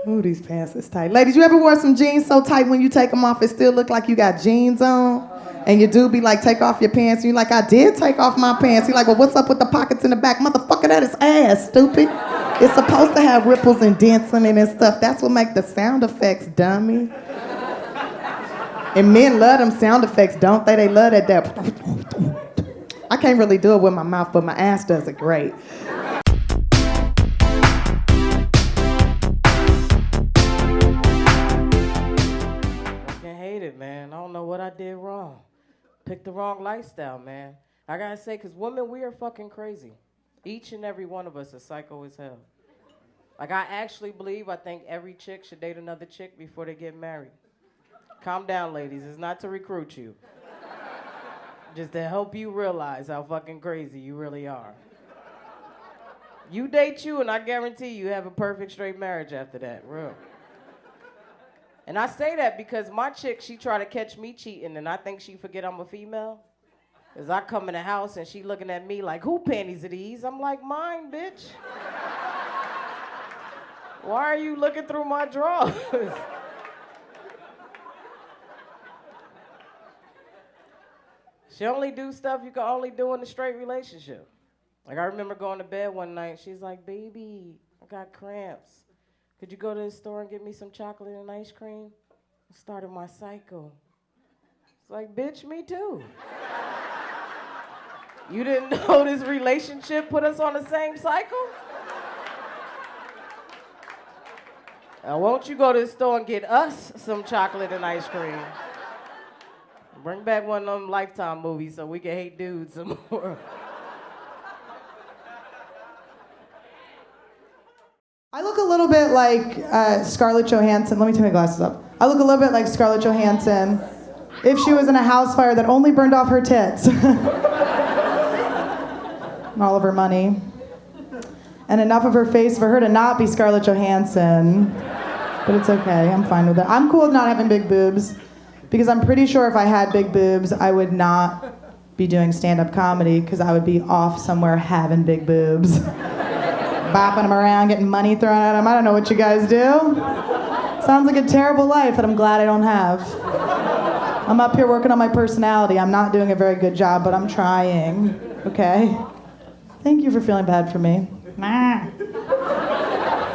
Ooh, these pants is tight. Ladies, you ever wore some jeans so tight when you take them off, it still look like you got jeans on? And your dude be like, take off your pants. And you're like, I did take off my pants. He's like, well, what's up with the pockets in the back? Motherfucker, that is ass, stupid. It's supposed to have ripples and dents in it and stuff. That's what make the sound effects, dummy. And men love them sound effects, don't they? They love that. I can't really do it with my mouth, but my ass does it great. Man, I don't know what I did wrong. Picked the wrong lifestyle, man. I gotta say, because women, we are fucking crazy. Each and every one of us is psycho as hell. Like, I think every chick should date another chick before they get married. Calm down, ladies. It's not to recruit you. Just to help you realize how fucking crazy you really are. You date you, and I guarantee you have a perfect straight marriage after that, real. And I say that because my chick, she try to catch me cheating, and I think she forget I'm a female. As I come in the house and she looking at me like, who panties are these? I'm like, mine, bitch. Why are you looking through my drawers? She only do stuff you can only do in a straight relationship. Like, I remember going to bed one night, she's like, baby, I got cramps. Could you go to the store and get me some chocolate and ice cream? I started my cycle. It's like, bitch, me too. You didn't know this relationship put us on the same cycle? Now, won't you go to the store and get us some chocolate and ice cream? Bring back one of them Lifetime movies so we can hate dudes some more. I look a little bit like Scarlett Johansson. Let me take my glasses up. I look a little bit like Scarlett Johansson if she was in a house fire that only burned off her tits. And all of her money. And enough of her face for her to not be Scarlett Johansson. But it's okay, I'm fine with it. I'm cool with not having big boobs because I'm pretty sure if I had big boobs, I would not be doing stand-up comedy because I would be off somewhere having big boobs. Bopping them around, getting money thrown at them. I don't know what you guys do. Sounds like a terrible life that I'm glad I don't have. I'm up here working on my personality. I'm not doing a very good job, but I'm trying. Okay? Thank you for feeling bad for me. Nah.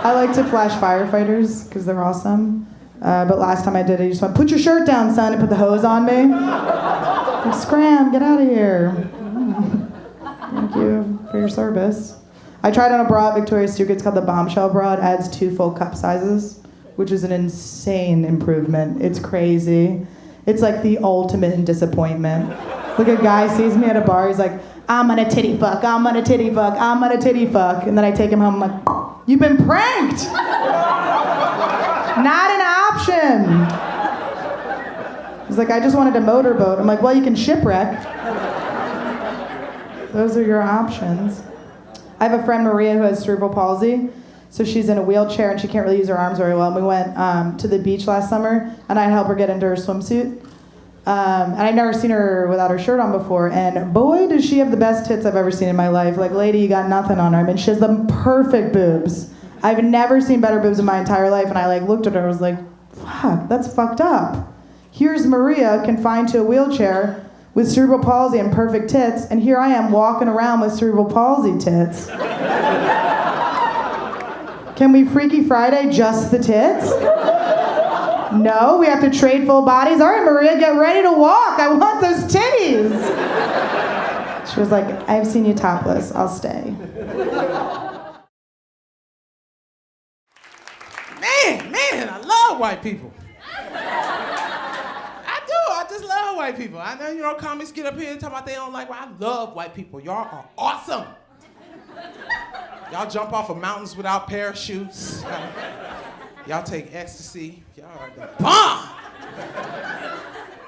I like to flash firefighters because they're awesome. But last time I did it, I just went, put your shirt down, son, and put the hose on me. Like, scram, get out of here. Thank you for your service. I tried on a bra at Victoria's Secret. It's called the Bombshell bra. It adds 2 full cup sizes, which is an insane improvement. It's crazy. It's like the ultimate in disappointment. Like a guy sees me at a bar, he's like, I'm gonna titty fuck, I'm gonna titty fuck, I'm gonna titty fuck. And then I take him home, I'm like, you've been pranked! Not an option! He's like, I just wanted a motorboat. I'm like, well, you can shipwreck. Those are your options. I have a friend, Maria, who has cerebral palsy. So she's in a wheelchair and she can't really use her arms very well. And we went to the beach last summer and I helped her get into her swimsuit. And I'd never seen her without her shirt on before. And boy, does she have the best tits I've ever seen in my life. Like, lady, you got nothing on her. I mean, she has the perfect boobs. I've never seen better boobs in my entire life. And I looked at her and was like, fuck, that's fucked up. Here's Maria confined to a wheelchair with cerebral palsy and perfect tits, and here I am walking around with cerebral palsy tits. Can we Freaky Friday just the tits? No, we have to trade full bodies. All right, Maria, get ready to walk. I want those titties. She was like, I've seen you topless. I'll stay. Man, I love white people. I just love white people. I know, comics get up here and talk about they don't like white. I love white people. Y'all are awesome. Y'all jump off of mountains without parachutes. Y'all take ecstasy. Y'all are the bomb.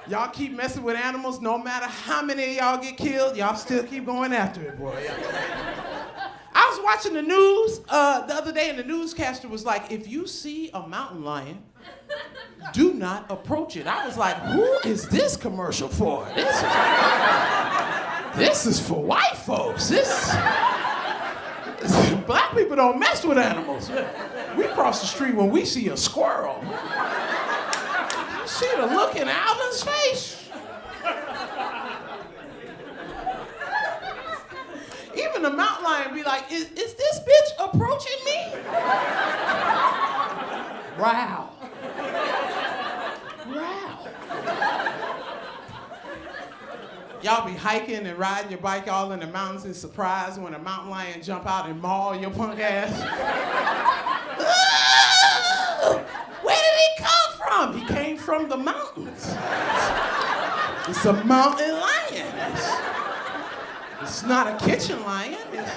Y'all keep messing with animals. No matter how many of y'all get killed, y'all still keep going after it, boy. I was watching the news the other day, and the newscaster was like, if you see a mountain lion, do not approach it. I was like, who is this commercial for? This is for white folks. Black people don't mess with animals. We cross the street when we see a squirrel. You see the look in Alvin's face. Even the mountain lion be like, is this bitch approaching me? Wow. Y'all be hiking and riding your bike all in the mountains and surprised when a mountain lion jump out and maul your punk ass. Where did he come from? He came from the mountains. It's a mountain lion. It's not a kitchen lion. It's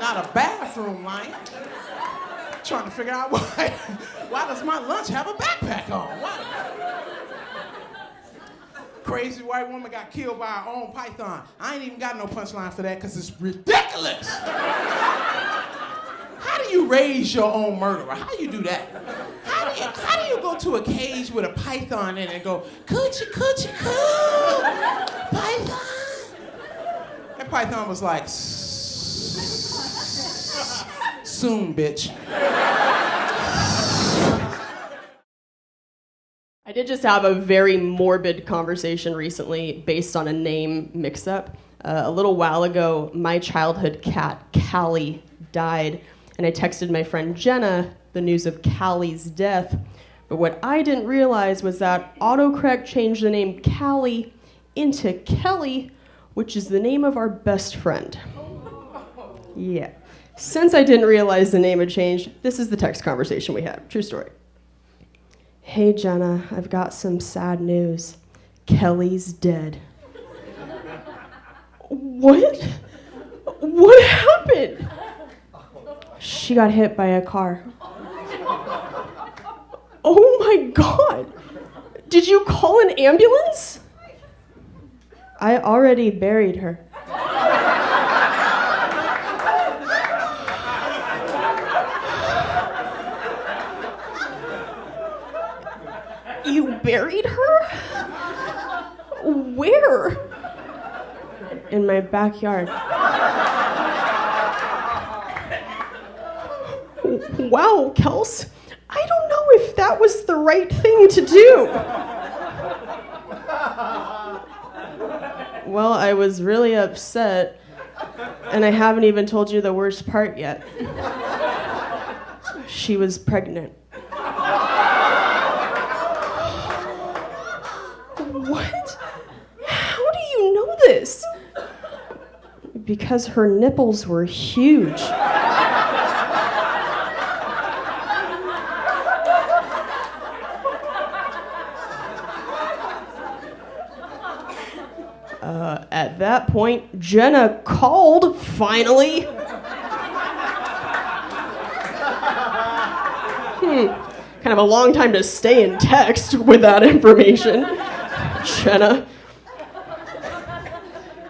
not a bathroom lion. I'm trying to figure out why does my lunch have a backpack on? Why? Crazy white woman got killed by her own python. I ain't even got no punchline for that because it's ridiculous. How do you raise your own murderer? How do you do that? How do you go to a cage with a python in it and go, coochie, coochie, coo, python? That python was like, soon, bitch. I did just have a very morbid conversation recently based on a name mix-up. A little while ago, my childhood cat, Callie, died, and I texted my friend Jenna the news of Callie's death. But what I didn't realize was that autocorrect changed the name Callie into Kelly, which is the name of our best friend. Yeah. Since I didn't realize the name had changed, this is the text conversation we had. True story. Hey, Jenna, I've got some sad news. Kelly's dead. What? What happened? She got hit by a car. Oh my God. Did you call an ambulance? I already buried her. You buried her? Where? In my backyard. Wow, Kels. I don't know if that was the right thing to do. Well, I was really upset, and I haven't even told you the worst part yet. She was pregnant. What? How do you know this? Because her nipples were huge. At that point, Jenna called, finally. Kind of a long time to stay in text with that information. Jenna.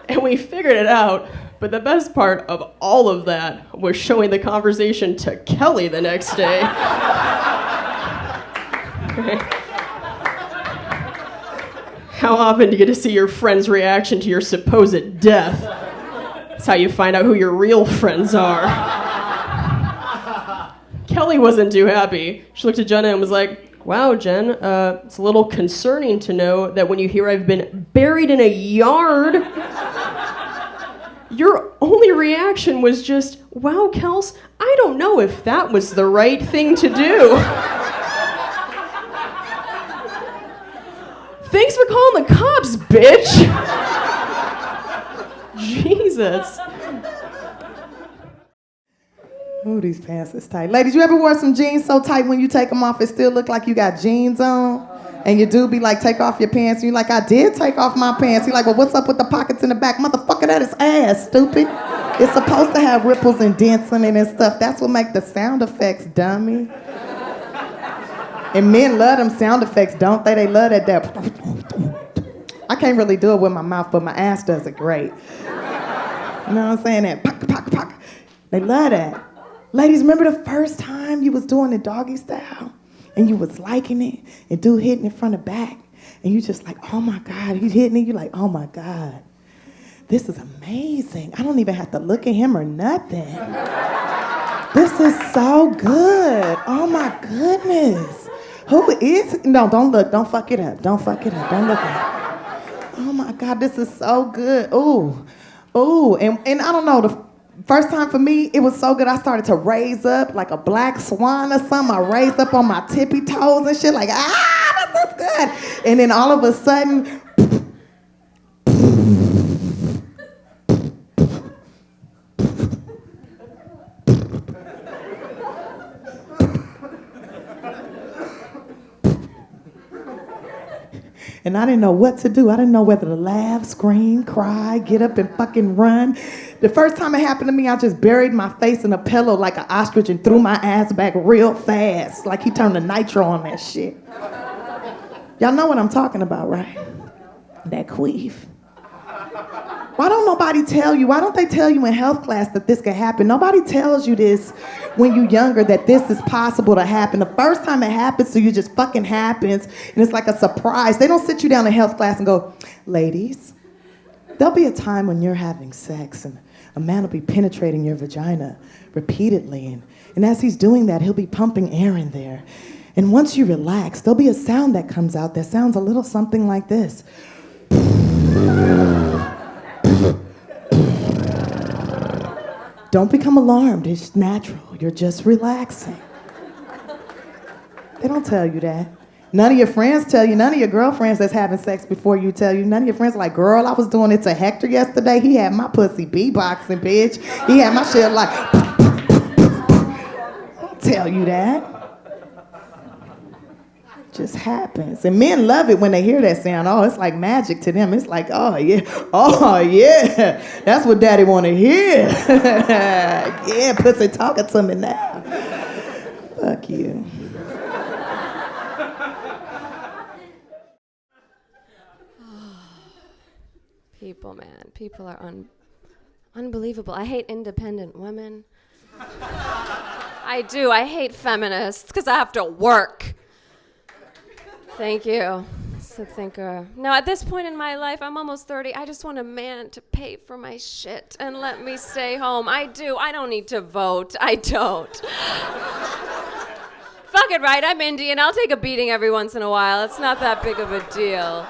And we figured it out, but the best part of all of that was showing the conversation to Kelly the next day. How often do you get to see your friend's reaction to your supposed death? That's how you find out who your real friends are. Kelly wasn't too happy. She looked at Jenna and was like, wow, Jen, it's a little concerning to know that when you hear I've been buried in a yard, your only reaction was just, wow, Kels, I don't know if that was the right thing to do. Thanks for calling the cops, bitch. Jesus. Ooh, these pants is tight. Ladies, you ever wore some jeans so tight when you take them off, it still look like you got jeans on? And your dude be like, take off your pants. And you're like, I did take off my pants. You're like, well, what's up with the pockets in the back? Motherfucker, that is ass, stupid. It's supposed to have ripples and dents in it and stuff. That's what make the sound effects, dummy. And men love them sound effects, don't they? They love that. I can't really do it with my mouth, but my ass does it great. You know what I'm saying? That pock, pock, pock. They love that. Ladies, remember the first time you was doing the doggy style and you was liking it and dude hitting it from the back and you just like, oh my God, he's hitting it. You like, oh my God, this is amazing. I don't even have to look at him or nothing. This is so good. Oh my goodness. Who is? No, don't look. Don't fuck it up. Don't fuck it up. Don't look at it. Oh my God, this is so good. Ooh. Ooh. And I don't know, the first time for me, it was so good. I started to raise up like a black swan or something. I raised up on my tippy toes and shit, like, this is good. And then all of a sudden, and I didn't know what to do. I didn't know whether to laugh, scream, cry, get up and fucking run. The first time it happened to me, I just buried my face in a pillow like an ostrich and threw my ass back real fast. Like he turned the nitro on that shit. Y'all know what I'm talking about, right? That queef. Why don't nobody tell you? Why don't they tell you in health class that this could happen? Nobody tells you this when you're younger, that this is possible to happen. The first time it happens to you just fucking happens, and it's like a surprise. They don't sit you down in health class and go, ladies, there'll be a time when you're having sex and a man will be penetrating your vagina repeatedly, and as he's doing that, he'll be pumping air in there. And once you relax, there'll be a sound that comes out that sounds a little something like this. Don't become alarmed, it's natural. You're just relaxing. They don't tell you that. None of your friends tell you, none of your girlfriends that's having sex before you tell you. None of your friends are like, girl, I was doing it to Hector yesterday. He had my pussy beatboxing, bitch. He had my shit like, don't tell you that. It just happens. And men love it when they hear that sound. Oh, it's like magic to them. It's like, oh yeah, that's what daddy want to hear. Yeah, pussy talking to me now. Fuck you. People, man. People are unbelievable. I hate independent women. I do. I hate feminists because I have to work. Thank you. So thinker. Now, at this point in my life, I'm almost 30. I just want a man to pay for my shit and let me stay home. I do. I don't need to vote. I don't. Fuck it, right? I'm Indian. I'll take a beating every once in a while. It's not that big of a deal.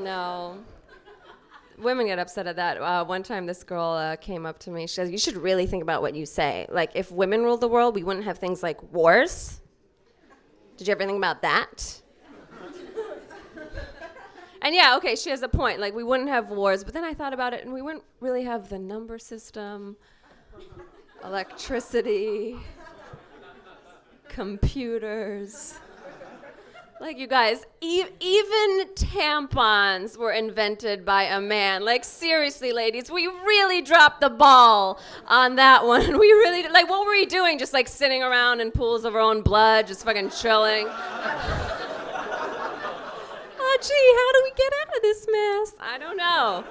No. Women get upset at that. One time this girl came up to me. She says, you should really think about what you say. Like, if women ruled the world, we wouldn't have things like wars. Did you ever think about that? And yeah, okay, she has a point. Like, we wouldn't have wars. But then I thought about it, and we wouldn't really have the number system, electricity, computers. Like, you guys, even tampons were invented by a man. Like, seriously, ladies, we really dropped the ball on that one. We really, like, what were we doing? Just, like, sitting around in pools of our own blood, just fucking chilling? Oh, gee, how do we get out of this mess? I don't know.